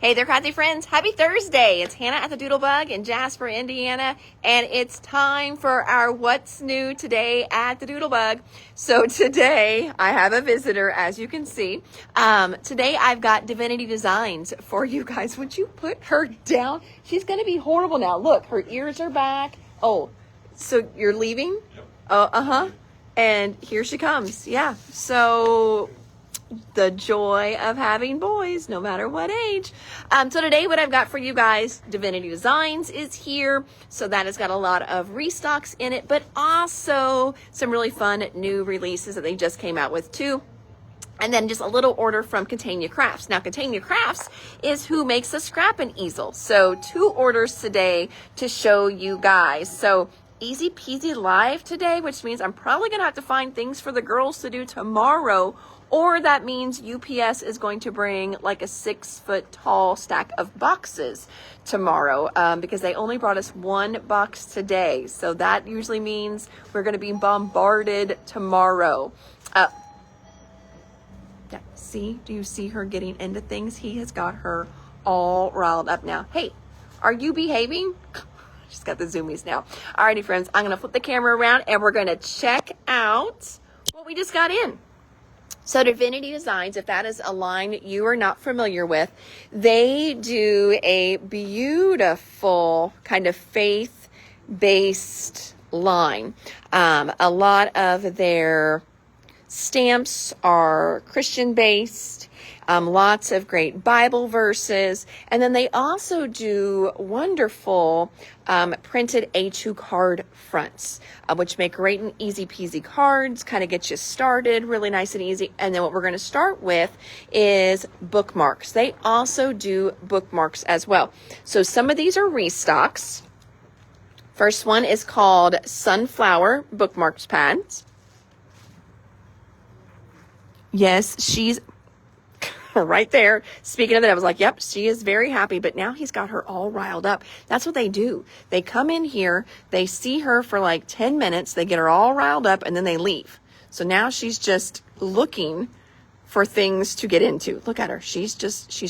Hey there, Kazi friends. Happy Thursday. It's Hannah at the Doodlebug in Jasper, Indiana, and it's time for our What's New Today at the Doodlebug. So today I have a visitor, as you can see. Today I've got Divinity Designs for you guys. Would you put her down? She's going to be horrible now. Look, her ears are back. Oh, so you're leaving? Yep. Uh-huh. And here she comes. Yeah. So the joy of having boys, no matter what age. So today what I've got for you guys, Divinity Designs is here. So that has got a lot of restocks in it, but also some really fun new releases that they just came out with too. And then just a little order from Catania Crafts. Now, Catania Crafts is who makes the scrapping easel. So 2 orders today to show you guys. So easy peasy live today, which means I'm probably going to have to find things for the girls to do tomorrow. Or that means UPS is going to bring like a 6-foot tall stack of boxes tomorrow because they only brought us 1 box today. So that usually means we're going to be bombarded tomorrow. Yeah, see, do you see her getting into things? He has got her all riled up now. Hey, are you behaving? She's got the zoomies now. Alrighty, friends, I'm going to flip the camera around and we're going to check out what we just got in. So Divinity Designs, if that is a line you are not familiar with, they do a beautiful kind of faith-based line. A lot of their stamps are Christian-based, lots of great Bible verses, and then they also do wonderful printed A2 card fronts, which make great and easy peasy cards, kind of get you started really nice and easy. And then what we're going to start with is bookmarks. They also do bookmarks as well. So some of these are restocks. First one is called Sunflower Bookmarks Pads. Yes, she's right there. Speaking of that, I was like, yep, she is very happy, but now he's got her all riled up. That's what they do. They come in here, they see her for like 10 minutes, they get her all riled up, and then they leave. So now she's just looking for things to get into. Look at her. She's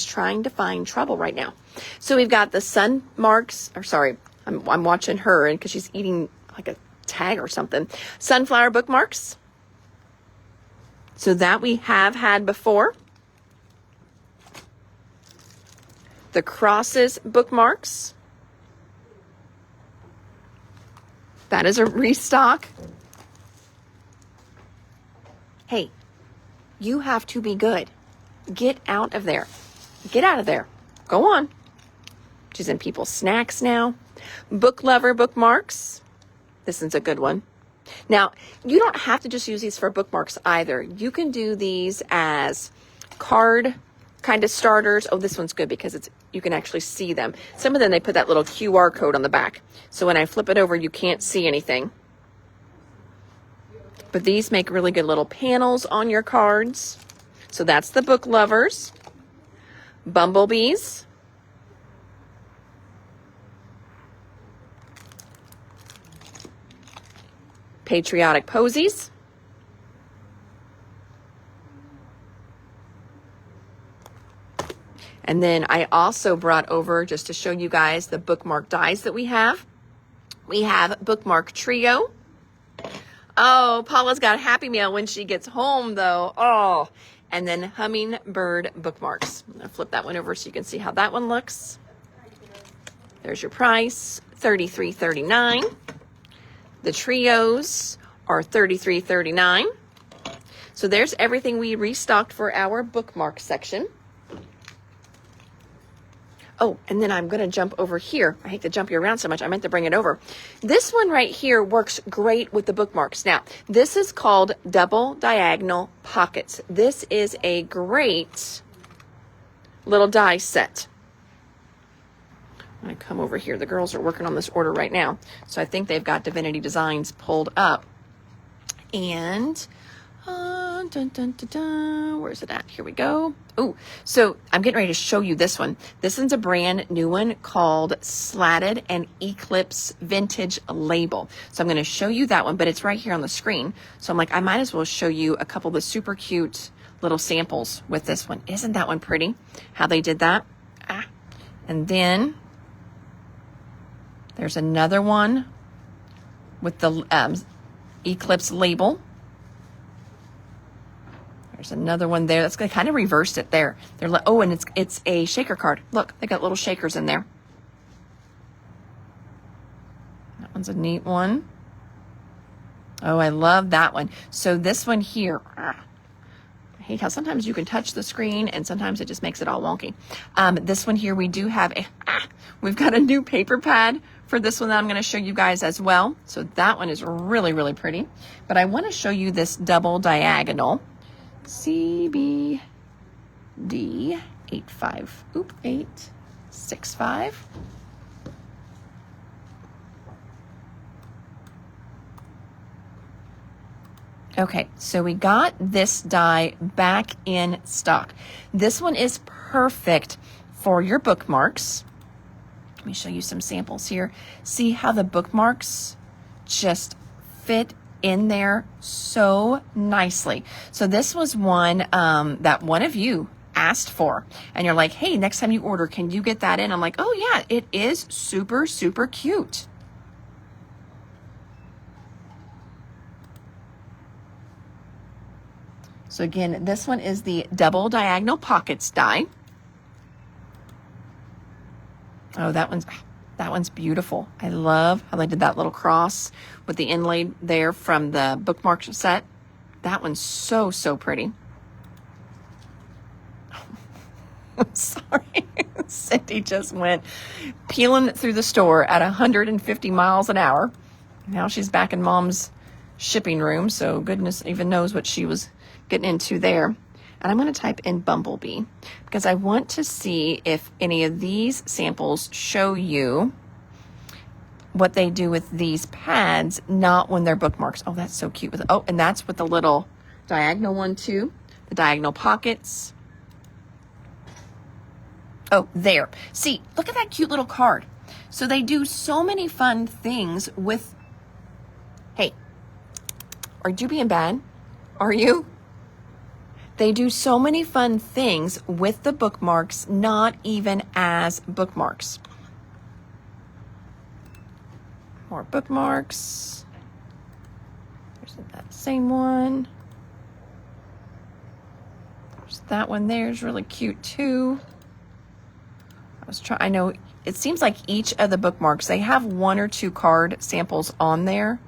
trying to find trouble right now. So we've got the I'm watching her, and because she's eating like a tag or something. Sunflower bookmarks. So that we have had before. The crosses bookmarks. That is a restock. Hey, you have to be good. Get out of there. Get out of there. Go on. She's in people's snacks now. Book lover bookmarks. This is a good one. Now, you don't have to just use these for bookmarks either. You can do these as card kind of starters. Oh, this one's good because you can actually see them. Some of them, they put that little QR code on the back. So when I flip it over, you can't see anything. But these make really good little panels on your cards. So that's the book lovers. Bumblebees. Patriotic posies. And then I also brought over, just to show you guys, the bookmark dies that we have. We have bookmark trio. Oh, Paula's got a Happy Meal when she gets home, though. Oh, and then hummingbird bookmarks. I'm going to flip that one over so you can see how that one looks. There's your price, $33.39. The trios are $33.39. So there's everything we restocked for our bookmark section. Oh, and then I'm going to jump over here. I hate to jump you around so much. I meant to bring it over. This one right here works great with the bookmarks. Now, this is called double diagonal pockets. This is a great little die set. I come over here. The girls are working on this order right now. So I think they've got Divinity Designs pulled up. And where's it at? Here we go. Oh, so I'm getting ready to show you this one. This one's a brand new one called Slatted and Eclipse Vintage Label. So I'm going to show you that one, but it's right here on the screen. So I'm like, I might as well show you a couple of the super cute little samples with this one. Isn't that one pretty? How they did that? Ah, And then there's another one with the Eclipse label. There's another one there. That's kind of reversed it there. They're like, oh, and it's a shaker card. Look, they got little shakers in there. That one's a neat one. Oh, I love that one. So this one here, I hate how sometimes you can touch the screen and sometimes it just makes it all wonky. This one here, we do have we've got a new paper pad for this one that I'm going to show you guys as well. So that one is really, really pretty. But I want to show you this double diagonal CBD 865. Okay, so we got this die back in stock. This one is perfect for your bookmarks. Let me show you some samples here. See how the bookmarks just fit in there so nicely. So this was one that one of you asked for, and you're like, hey, next time you order, can you get that in? I'm like, oh yeah, it is super, super cute. So again, this one is the double diagonal pockets die. Oh, that one's beautiful. I love how they did that little cross with the inlay there from the bookmark set. That one's so, so pretty. I'm sorry. Cindy just went peeling through the store at 150 miles an hour. Now she's back in Mom's shipping room, so goodness even knows what she was getting into there. And I'm going to type in Bumblebee because I want to see if any of these samples show you what they do with these pads, not when they're bookmarks. Oh, that's so cute. Oh, and that's with the little diagonal one too, the diagonal pockets. Oh, there. See, look at that cute little card. So they do so many fun things with, hey, are you being bad? Are you? They do so many fun things with the bookmarks, not even as bookmarks. More bookmarks. There's that same one. There's that one there is really cute too. I know it seems like each of the bookmarks, they have one or two card samples on there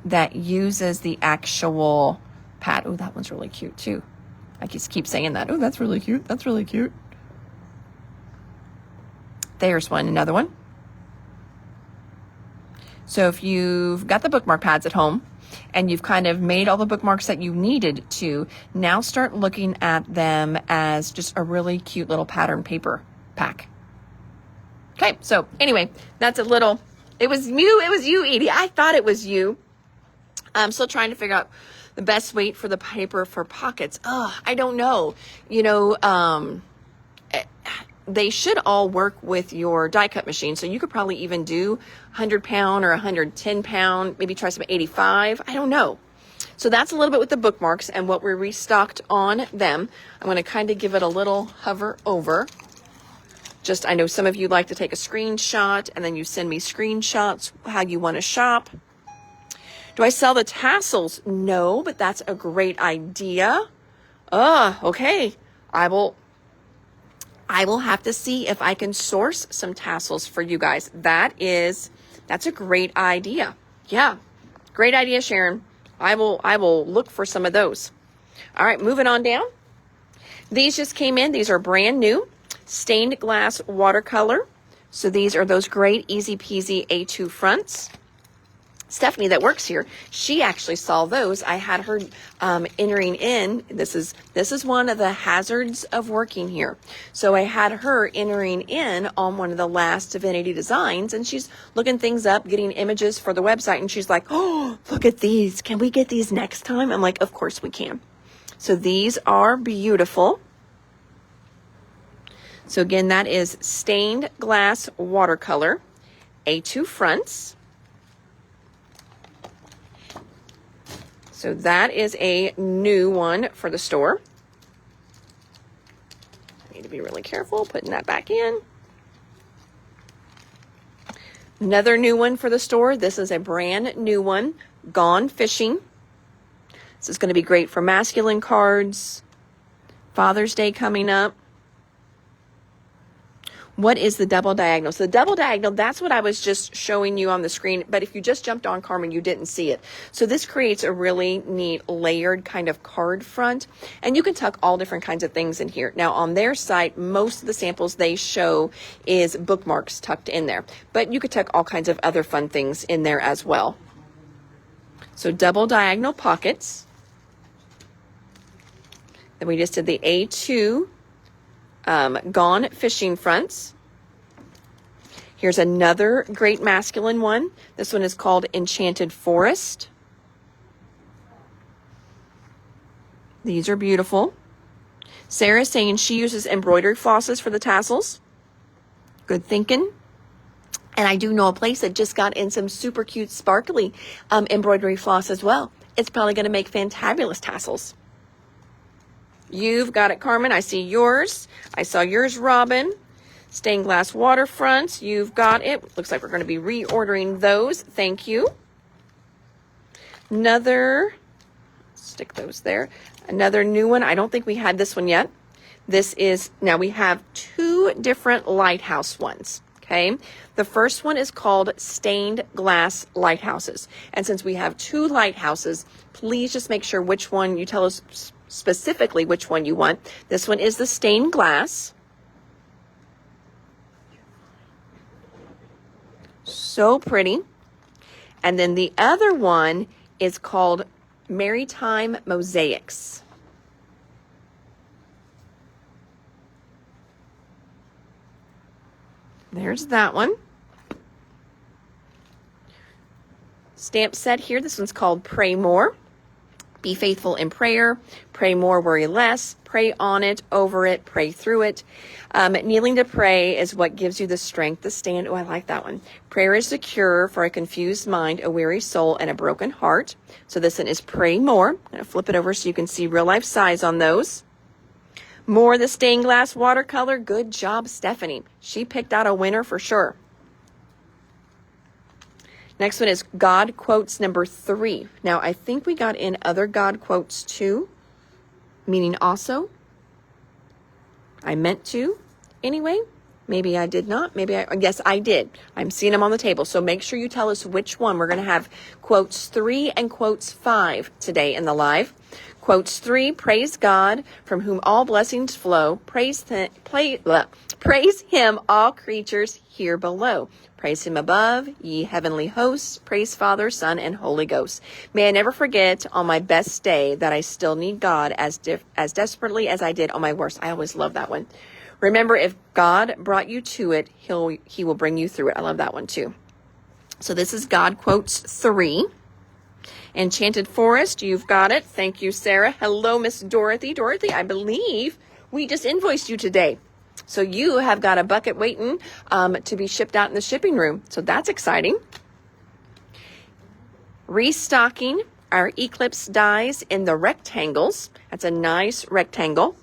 that uses the actual pad. Oh, that one's really cute too. I just keep saying that. Oh, that's really cute. That's really cute. There's one, another one. So if you've got the bookmark pads at home and you've kind of made all the bookmarks that you needed to, now start looking at them as just a really cute little pattern paper pack. Okay, so anyway, that's a little, it was you, Edie. I thought it was you. I'm still trying to figure out the best weight for the paper for pockets. Oh, I don't know. You know, they should all work with your die cut machine. So you could probably even do 100 pound or 110 pound, maybe try some 85. I don't know. So that's a little bit with the bookmarks and what we restocked on them. I'm going to kind of give it a little hover over. Just, I know some of you like to take a screenshot and then you send me screenshots how you want to shop. Do I sell the tassels? No, but that's a great idea. Okay. I will have to see if I can source some tassels for you guys. That's a great idea. Yeah. Great idea, Sharon. I will look for some of those. All right, moving on down. These just came in. These are brand new. Stained glass watercolor. So these are those great easy peasy A2 fronts. Stephanie that works here, she actually saw those. I had her entering in. This is one of the hazards of working here. So I had her entering in on one of the last Divinity Designs, and she's looking things up, getting images for the website, and she's like, oh, look at these. Can we get these next time? I'm like, of course we can. So these are beautiful. So again, that is stained glass watercolor, A2 fronts. So that is a new one for the store. I need to be really careful putting that back in. Another new one for the store. This is a brand new one, Gone Fishing. This is going to be great for masculine cards. Father's Day coming up. What is the double diagonal? So the double diagonal, that's what I was just showing you on the screen. But if you just jumped on, Carmen, you didn't see it. So this creates a really neat layered kind of card front. And you can tuck all different kinds of things in here. Now on their site, most of the samples they show is bookmarks tucked in there. But you could tuck all kinds of other fun things in there as well. So double diagonal pockets. Then we just did the A2 Gone Fishing fronts. Here's another great masculine one. This one is called Enchanted Forest. These are beautiful. Sarah's saying she uses embroidery flosses for the tassels. Good thinking. And I do know a place that just got in some super cute sparkly embroidery floss as well. It's probably going to make fantabulous tassels. You've got it, Carmen. I see yours. I saw yours, Robin. Stained glass waterfronts. You've got it. Looks like we're going to be reordering those. Thank you. Another, stick those there. Another new one. I don't think we had this one yet. This is, now we have two different lighthouse ones. Okay. The first one is called Stained Glass Lighthouses. And since we have two lighthouses, please just make sure which one you tell us specifically which one you want. This one is the stained glass. So pretty. And then the other one is called Maritime Mosaics. There's that one. Stamp set here. This one's called Pray More. Be faithful in prayer, pray more, worry less, pray on it, over it, pray through it. Kneeling to pray is what gives you the strength to stand. Oh, I like that one. Prayer is the cure for a confused mind, a weary soul, and a broken heart. So this one is Pray More. I'm going to flip it over so you can see real life size on those. More the stained glass watercolor. Good job, Stephanie. She picked out a winner for sure. Next one is God Quotes number 3. Now, I think we got in other God Quotes too, meaning also. I meant to. Anyway, maybe I did not. Yes, I did. I'm seeing them on the table. So make sure you tell us which one. We're going to have Quotes 3 and Quotes 5 today in the live. Quotes 3, praise God, from whom all blessings flow. Praise him, all creatures here below. Praise him above, ye heavenly hosts. Praise Father, Son, and Holy Ghost. May I never forget on my best day that I still need God as desperately as I did on my worst. I always love that one. Remember, if God brought you to it, he will bring you through it. I love that one too. So this is God Quotes 3. Enchanted Forest, you've got it. Thank you, Sarah. Hello, Miss Dorothy. Dorothy, I believe we just invoiced you today. So you have got a bucket waiting to be shipped out in the shipping room. So that's exciting. Restocking our Eclipse dies in the rectangles. That's a nice rectangle.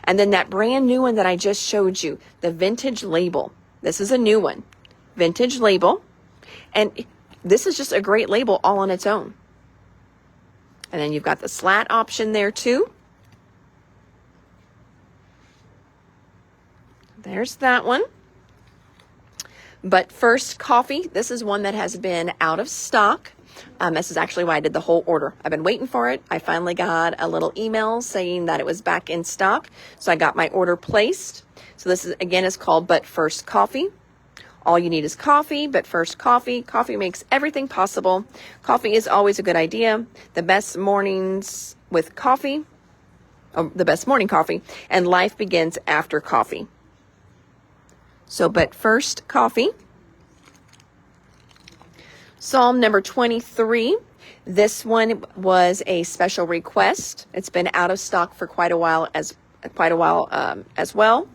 And then that brand new one that I just showed you, the Vintage Label. This is a new one. Vintage Label. And this is just a great label all on its own. And then you've got the slat option there too. There's that one. But First Coffee, this is one that has been out of stock. This is actually why I did the whole order. I've been waiting for it. I finally got a little email saying that it was back in stock. So I got my order placed. So this is, again, is called But First Coffee. All you need is coffee, but first coffee. Coffee makes everything possible. Coffee is always a good idea. The best mornings with coffee, the best morning coffee, and life begins after coffee. So, but first coffee. Psalm number 23. This one was a special request. It's been out of stock for quite a while as well.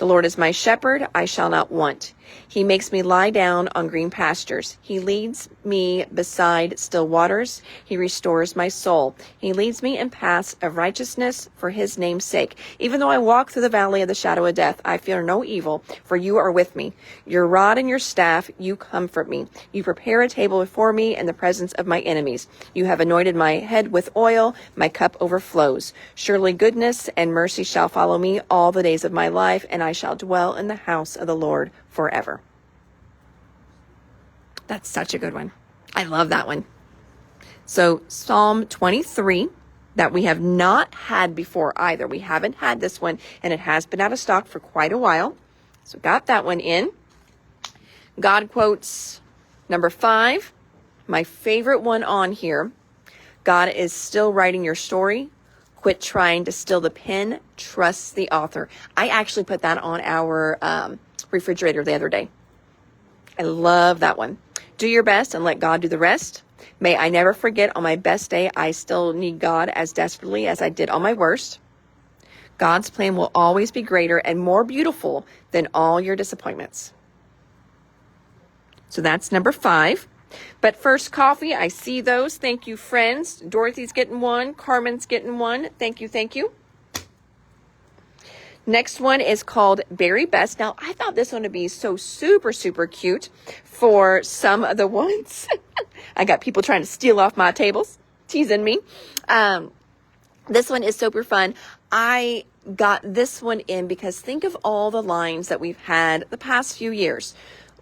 The Lord is my shepherd, I shall not want. He makes me lie down on green pastures. He leads me beside still waters. He restores my soul. He leads me in paths of righteousness for his name's sake. Even though I walk through the valley of the shadow of death, I fear no evil, for you are with me. Your rod and your staff, you comfort me. You prepare a table before me in the presence of my enemies. You have anointed my head with oil. My cup overflows. Surely goodness and mercy shall follow me all the days of my life, and I shall dwell in the house of the Lord forever. That's such a good one. I love that one. So Psalm 23, that we have not had before either. We haven't had this one, and it has been out of stock for quite a while. So got that one in. God quotes number 5, my favorite one on here. God is still writing your story. Quit trying to steal the pen. Trust the author. I actually put that on our refrigerator the other day. I love that one. Do your best and let God do the rest. May I never forget on my best day, I still need God as desperately as I did on my worst. God's plan will always be greater and more beautiful than all your disappointments. So that's number 5. But first, coffee, I see those. Thank you, friends. Dorothy's getting one. Carmen's getting one. Thank you, thank you. Next one is called Berry Best. Now, I thought this one would be so super, super cute for some of the ones. I got people trying to steal off my tables, teasing me. This one is super fun. I got this one in because think of all the lines that we've had the past few years.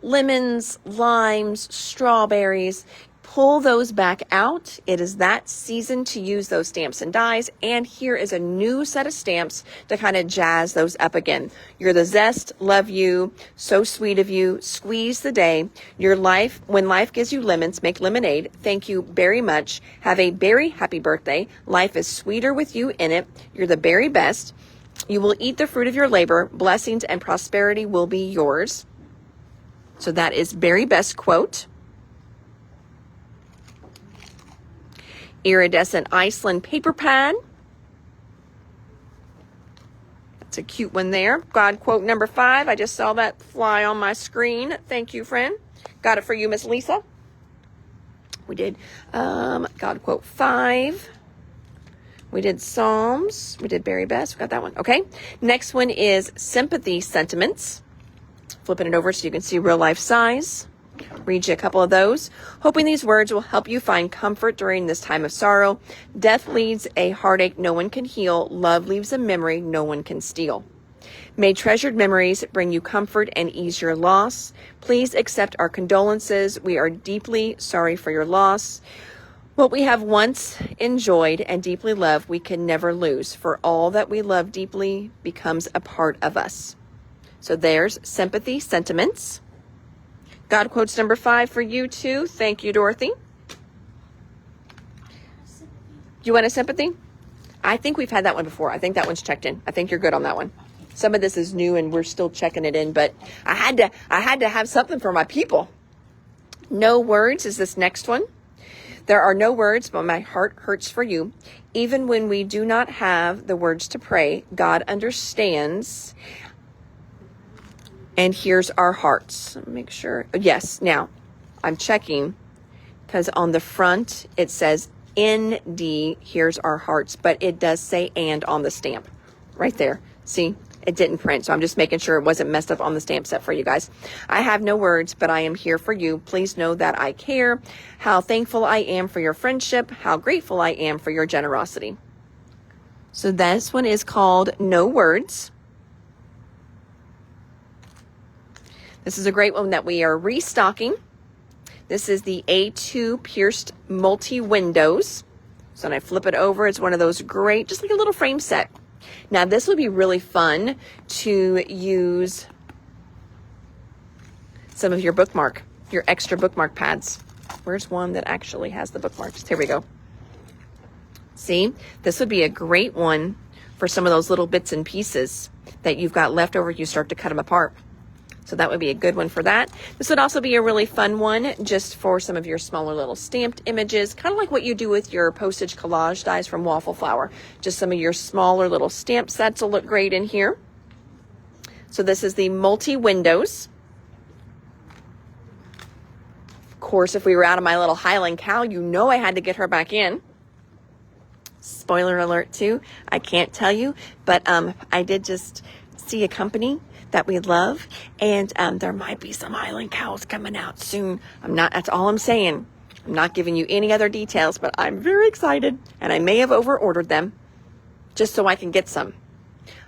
Lemons, limes, strawberries. Pull those back out. It is that season to use those stamps and dies. And here is a new set of stamps to kind of jazz those up again. You're the zest, love you, so sweet of you, squeeze the day. Your life, when life gives you lemons, make lemonade. Thank you very much. Have a very happy birthday. Life is sweeter with you in it. You're the very best. You will eat the fruit of your labor. Blessings and prosperity will be yours. So that is Berry Best quote. Iridescent Iceland paper pad. That's a cute one there. God quote number 5. I just saw that fly on my screen. Thank you, friend. Got it for you, Miss Lisa. We did God quote 5. We did Psalms. We did Berry Best. We got that one. Okay. Next one is Sympathy Sentiments. Flipping it over so you can see real life size. Read you a couple of those. Hoping these words will help you find comfort during this time of sorrow. Death leads a heartache no one can heal. Love leaves a memory no one can steal. May treasured memories bring you comfort and ease your loss. Please accept our condolences. We are deeply sorry for your loss. What we have once enjoyed and deeply loved, we can never lose. For all that we love deeply becomes a part of us. So there's Sympathy Sentiments. God quotes number 5 for you too. Thank you, Dorothy. You want a sympathy? I think we've had that one before. I think that one's checked in. I think you're good on that one. Some of this is new and we're still checking it in, but I had to have something for my people. No words is this next one. There are no words, but my heart hurts for you. Even when we do not have the words to pray, God understands and hears our hearts. Make sure. Yes. Now, I'm checking because on the front it says ND hears our hearts, but it does say and on the stamp right there. See, it didn't print, so I'm just making sure it wasn't messed up on the stamp set for you guys. I have no words, but I am here for you. Please know that I care. How thankful I am for your friendship. How grateful I am for your generosity. So this one is called No Words. This is a great one that we are restocking. This is the A2 Pierced Multi-Windows. So when I flip it over, it's one of those great, just like a little frame set. Now this would be really fun to use some of your extra bookmark pads. Where's one that actually has the bookmarks? Here we go. See, this would be a great one for some of those little bits and pieces that you've got left over. You start to cut them apart. So that would be a good one for that. This would also be a really fun one just for some of your smaller little stamped images, kind of like what you do with your postage collage dies from Waffle Flower. Just some of your smaller little stamp sets will look great in here. So this is the multi-windows. Of course, if we were out of my little Highland cow, you know I had to get her back in. Spoiler alert too, I can't tell you, but I did just see a company that we love, and there might be some Highland cows coming out soon. That's all I'm saying. I'm not giving you any other details, but I'm very excited, and I may have over-ordered them just so I can get some.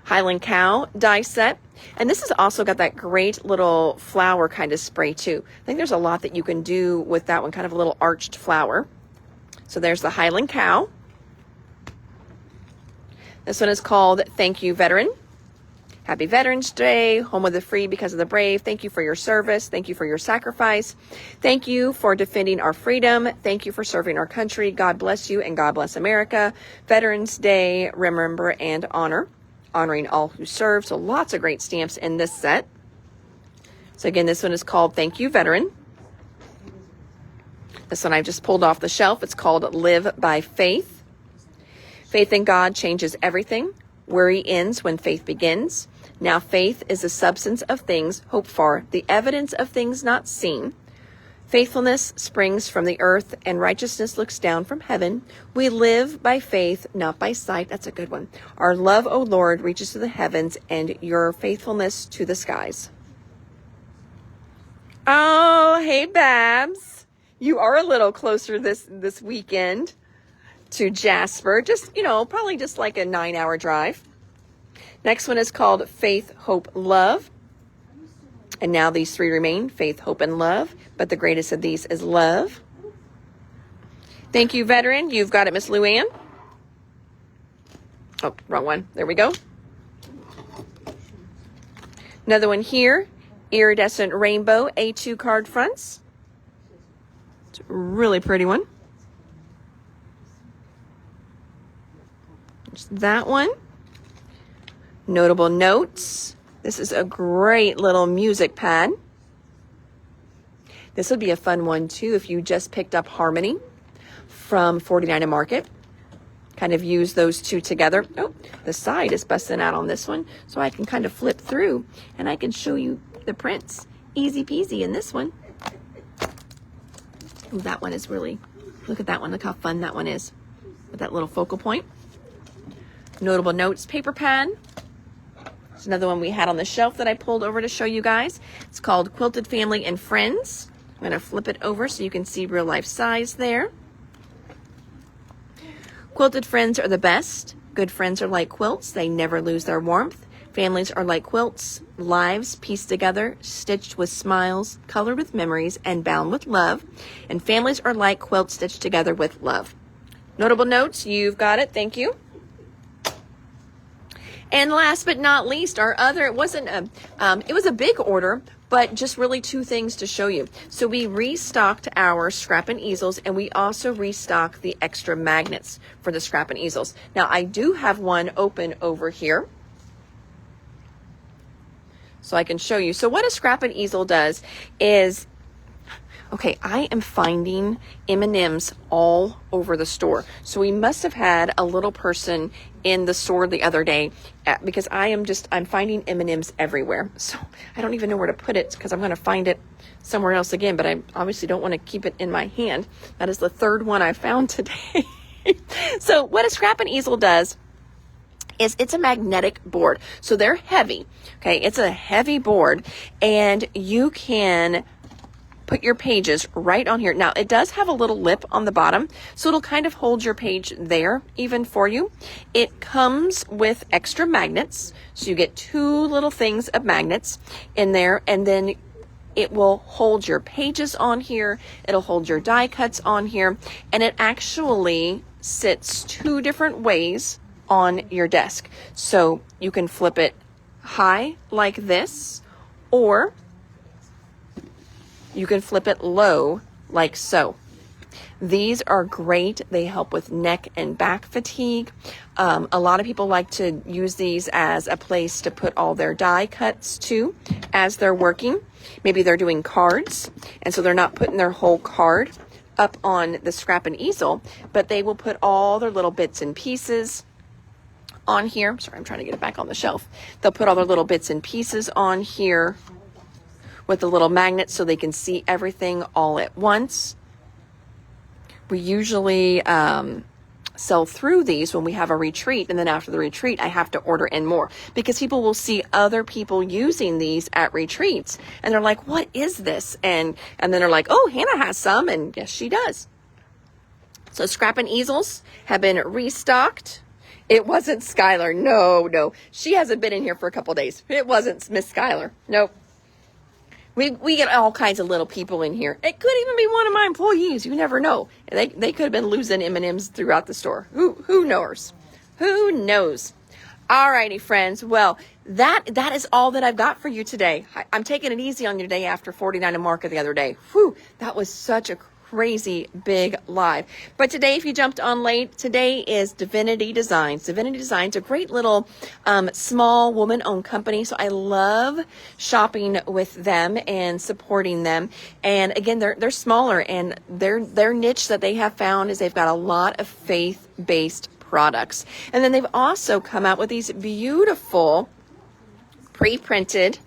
Highland cow die set. And this has also got that great little flower kind of spray too. I think there's a lot that you can do with that one, kind of a little arched flower. So there's the Highland cow. This one is called Thank You Veteran. Happy Veterans Day, home of the free because of the brave. Thank you for your service. Thank you for your sacrifice. Thank you for defending our freedom. Thank you for serving our country. God bless you and God bless America. Veterans Day, remember and honor. Honoring all who serve. So lots of great stamps in this set. So again, this one is called Thank You Veteran. This one I just pulled off the shelf. It's called Live by Faith. Faith in God changes everything. Worry ends when faith begins. Now faith is the substance of things hoped for, the evidence of things not seen. Faithfulness springs from the earth, and righteousness looks down from heaven. We live by faith, not by sight. That's a good one. Our love, O Lord, reaches to the heavens, and your faithfulness to the skies. Oh, hey, Babs. You are a little closer this weekend to Jasper. Just, probably just like a 9-hour drive. Next one is called Faith, Hope, Love. And now these three remain, faith, hope, and love. But the greatest of these is love. Thank you, Veteran. You've got it, Miss Luann. Oh, wrong one. There we go. Another one here. Iridescent Rainbow A2 card fronts. It's a really pretty one. There's that one. Notable notes. This is a great little music pad. This would be a fun one too if you just picked up Harmony from 49 and Market. Kind of use those two together. Oh, the side is busting out on this one, so I can kind of flip through and I can show you the prints. Easy peasy in this one. Ooh, that one is really, look at that one. Look how fun that one is with that little focal point. Notable notes paper pad. It's another one we had on the shelf that I pulled over to show you guys. It's called Quilted Family and Friends. I'm going to flip it over so you can see real life size there. Quilted friends are the best. Good friends are like quilts. They never lose their warmth. Families are like quilts. Lives pieced together, stitched with smiles, colored with memories, and bound with love. And families are like quilts stitched together with love. Notable notes, you've got it. Thank you. And last but not least, our other, it was a big order, but just really two things to show you. So we restocked our scrap and easels, and we also restocked the extra magnets for the scrap and easels. Now I do have one open over here, so I can show you. So what a scrap and easel does is, okay, I am finding M&Ms all over the store. So we must have had a little person in the store the other day because I'm finding M&Ms everywhere. So I don't even know where to put it because I'm going to find it somewhere else again, but I obviously don't want to keep it in my hand. That is the third one I found today. So what a scrap and easel does is it's a magnetic board. So they're heavy. Okay, it's a heavy board, and you can put your pages right on here. Now, it does have a little lip on the bottom, so it'll kind of hold your page there even for you. It comes with extra magnets, so you get two little things of magnets in there, and then it will hold your pages on here. It'll hold your die cuts on here, and it actually sits two different ways on your desk. So you can flip it high like this, or you can flip it low like so. These are great. They help with neck and back fatigue. A lot of people like to use these as a place to put all their die cuts too as they're working. Maybe they're doing cards, and so they're not putting their whole card up on the scrap and easel, but they will put all their little bits and pieces on here. Sorry, I'm trying to get it back on the shelf. They'll put all their little bits and pieces on here with the little magnets so they can see everything all at once. We usually sell through these when we have a retreat, and then after the retreat I have to order in more because people will see other people using these at retreats and they're like, what is this? And then they're like, oh, Hannah has some, and yes, she does. So scrap and easels have been restocked. It wasn't Skylar. No, she hasn't been in here for a couple days. It wasn't Miss Skylar. Nope. We get all kinds of little people in here. It could even be one of my employees. You never know. They could have been losing M&Ms throughout the store. Who knows? Who knows? Alrighty, friends. Well, that is all that I've got for you today. I'm taking it easy on your day after 49 and Marka the other day. Whew, that was such a crazy big live. But today, if you jumped on late, today is Divinity Designs. Divinity Designs, a great little small woman-owned company. So I love shopping with them and supporting them. And again, they're smaller, and their niche that they have found is they've got a lot of faith-based products. And then they've also come out with these beautiful pre-printed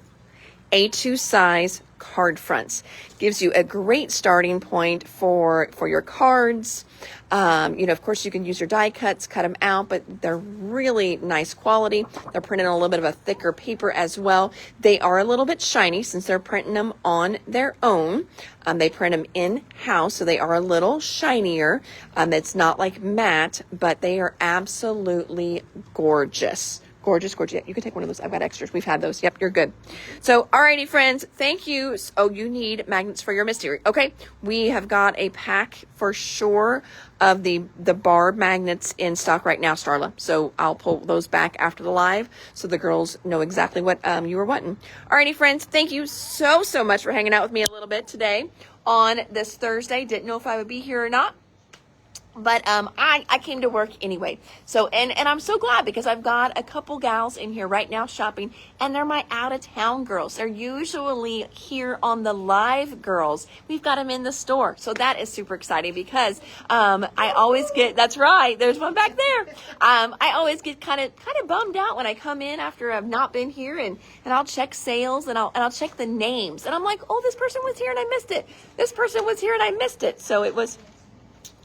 A2 size card fronts. Gives you a great starting point for your cards. Of course, you can use your die cuts, cut them out, but they're really nice quality. They're printed on a little bit of a thicker paper as well. They are a little bit shiny since they're printing them on their own. They print them in-house, so they are a little shinier. It's not like matte, but they are absolutely gorgeous. Gorgeous. Yeah, you can take one of those. I've got extras. We've had those. Yep, you're good. So, alrighty, friends. Thank you. Oh, you need magnets for your mystery. Okay, we have got a pack for sure of the bar magnets in stock right now, Starla. So I'll pull those back after the live so the girls know exactly what you were wanting. Alrighty, friends. Thank you so much for hanging out with me a little bit today on this Thursday. Didn't know if I would be here or not. But I came to work anyway. So and I'm so glad because I've got a couple gals in here right now shopping, and they're my out-of-town girls. They're usually here on the live girls. We've got them in the store. So that is super exciting because I always get, that's right, there's one back there. I always get kind of bummed out when I come in after I've not been here, and I'll check sales and I'll check the names. And I'm like, oh, this person was here and I missed it. This person was here and I missed it. So it was.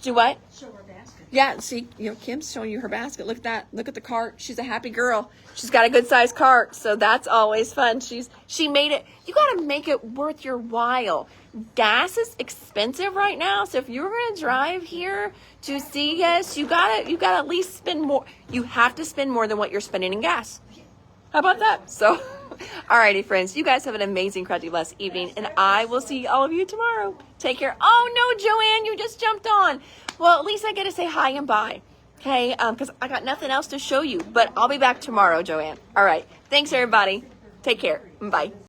Do what? Show her basket. Yeah, see, Kim's showing you her basket. Look at that. Look at the cart. She's a happy girl. She's got a good sized cart, so that's always fun. She made it. You got to make it worth your while. Gas is expensive right now, so if you're going to drive here to see us, you got to at least spend more. You have to spend more than what you're spending in gas. How about that? So, alrighty, friends. You guys have an amazing, crazy, blessed evening, and I will see all of you tomorrow. Take care. Oh, no, Joanne, you just jumped on. Well, at least I get to say hi and bye, okay? Because I got nothing else to show you, but I'll be back tomorrow, Joanne. All right. Thanks, everybody. Take care. Bye.